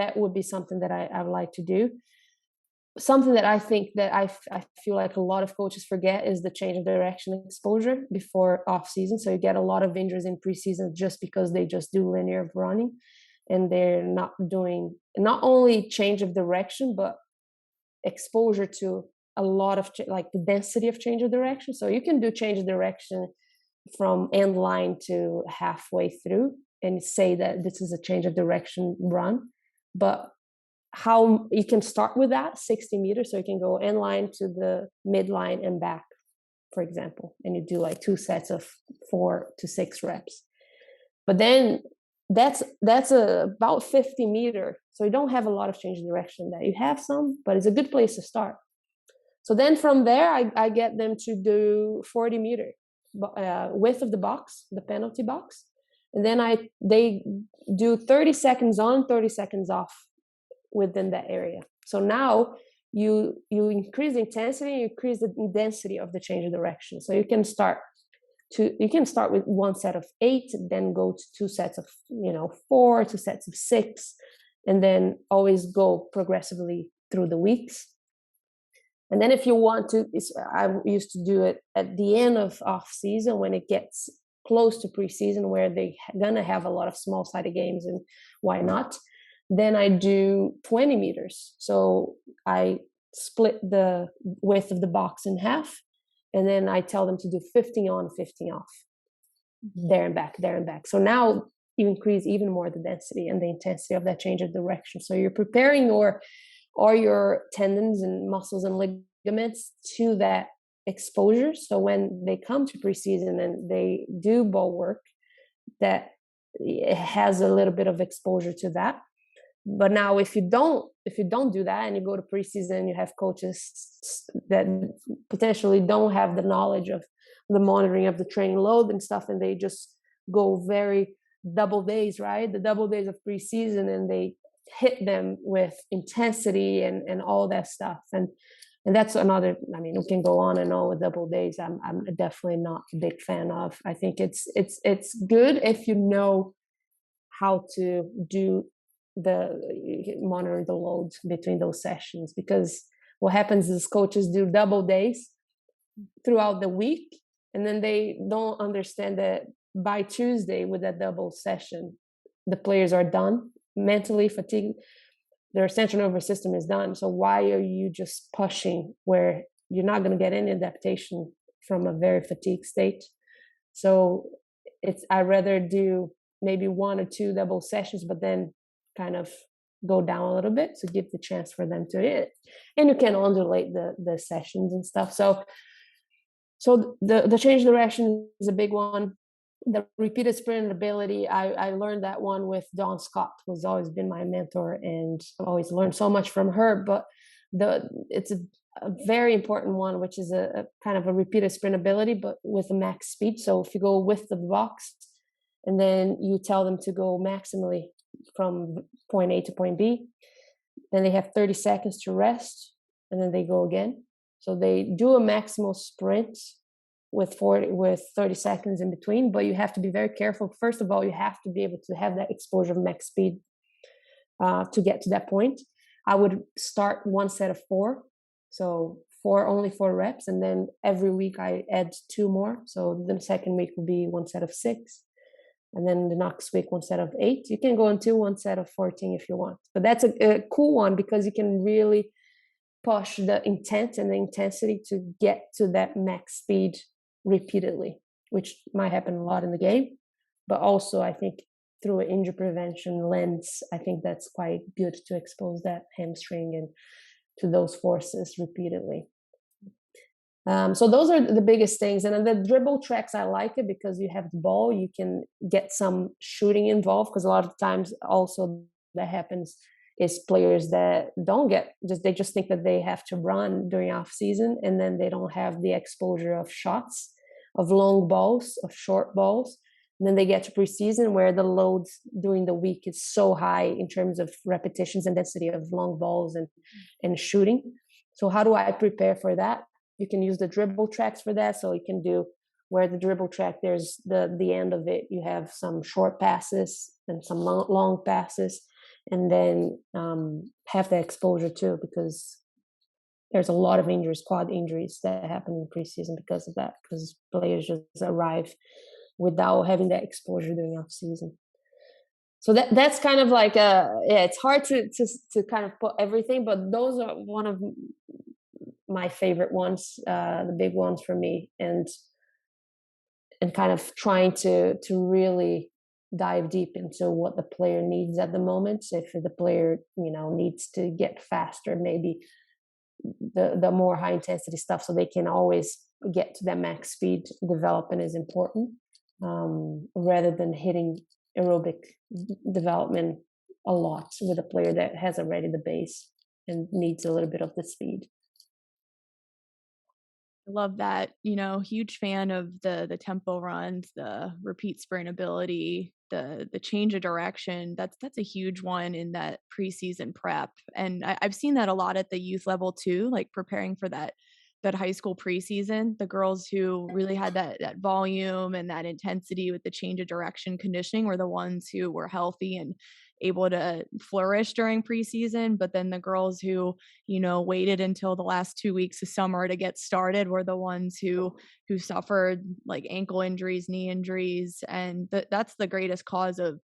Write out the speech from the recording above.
that would be something that I would like to do. Something that I think that I feel like a lot of coaches forget is the change of direction exposure before off season. So you get a lot of injuries in preseason just because they just do linear running, and they're not doing not only change of direction, but exposure to a lot of like the density of change of direction. So you can do change of direction from end line to halfway through and say that this is a change of direction run. But how you can start with that 60 meters, so you can go end line to the midline and back, for example, and you do like 2 sets of 4 to 6 reps. But then that's about 50 meter, so you don't have a lot of change of direction there. You have some, but it's a good place to start. So then from there I get them to do 40 meter width of the box, the penalty box, and then they do 30 seconds on, 30 seconds off within that area. So now you increase the intensity, you increase the density of the change of direction. So you can start with 1 set of 8, then go to 2 sets of 4, 2 sets of 6, and then always go progressively through the weeks. And then if you want to, I used to do it at the end of off season when it gets close to preseason, where they're gonna have a lot of small-sided games, and why not? Then I do 20 meters. So I split the width of the box in half, and then I tell them to do 50 on, 50 off, there and back, there and back. So now you increase even more the density and the intensity of that change of direction. So you're preparing your tendons and muscles and ligaments to that exposure. So when they come to preseason and they do ball work, that it has a little bit of exposure to that. But now if you don't do that and you go to preseason, you have coaches that potentially don't have the knowledge of the monitoring of the training load and stuff, and they just go very double days, right? The double days of preseason, and they hit them with intensity and all that stuff. And that's another, I mean, we can go on and on with double days. I'm definitely not a big fan of. I think it's good if you know how to do monitor the loads between those sessions, because what happens is coaches do double days throughout the week, and then they don't understand that by Tuesday with that double session, the players are done, mentally fatigued, their central nervous system is done. So why are you just pushing where you're not going to get any adaptation from a very fatigued state? So I'd rather do maybe 1 or 2 double sessions, but then kind of go down a little bit to give the chance for them to hit. And you can undulate the sessions and stuff. So the change direction is a big one. The repeated sprint ability, I learned that one with Dawn Scott, who's always been my mentor, and I've always learned so much from her. But it's a very important one, which is a kind of a repeated sprint ability, but with a max speed. So if you go width of the box, and then you tell them to go maximally from point A to point B, then they have 30 seconds to rest, and then they go again. So they do a maximal sprint with 30 seconds in between, but you have to be very careful. First of all, you have to be able to have that exposure of max speed to get to that point. I would start 1 set of 4, so only 4 reps, and then every week I add 2 more. So the second week will be 1 set of 6, and then the next week 1 set of 8. You can go into 1 set of 14 if you want, but that's a cool one because you can really push the intent and the intensity to get to that max speed repeatedly, which might happen a lot in the game. But also I think through an injury prevention lens, I think that's quite good to expose that hamstring and to those forces repeatedly. So those are the biggest things. And then the dribble tracks, I like it because you have the ball, you can get some shooting involved, because a lot of times also that happens is players that they just think that they have to run during off season, and then they don't have the exposure of shots, of long balls, of short balls. And then they get to preseason where the loads during the week is so high in terms of repetitions and density of long balls and shooting. So how do I prepare for that? You can use the dribble tracks for that. So you can do where the dribble track, there's the end of it, you have some short passes and some long passes. and then have the exposure too, because there's a lot of injuries, quad injuries that happen in preseason because of that, because players just arrive without having that exposure during off season. So that's kind of like yeah, it's hard to kind of put everything, but those are one of my favorite ones, the big ones for me, and kind of trying to really dive deep into what the player needs at the moment. So if the player, needs to get faster, maybe the more high intensity stuff so they can always get to that max speed development is important, rather than hitting aerobic development a lot with a player that has already the base and needs a little bit of the speed. I love that. Huge fan of the tempo runs, the repeat sprint ability, the change of direction. That's a huge one in that preseason prep. And I've seen that a lot at the youth level too, like preparing for that high school preseason. The girls who really had that volume and that intensity with the change of direction conditioning were the ones who were healthy and able to flourish during preseason. But then the girls who waited until the last 2 weeks of summer to get started were the ones who suffered like ankle injuries, knee injuries, and that's the greatest cause of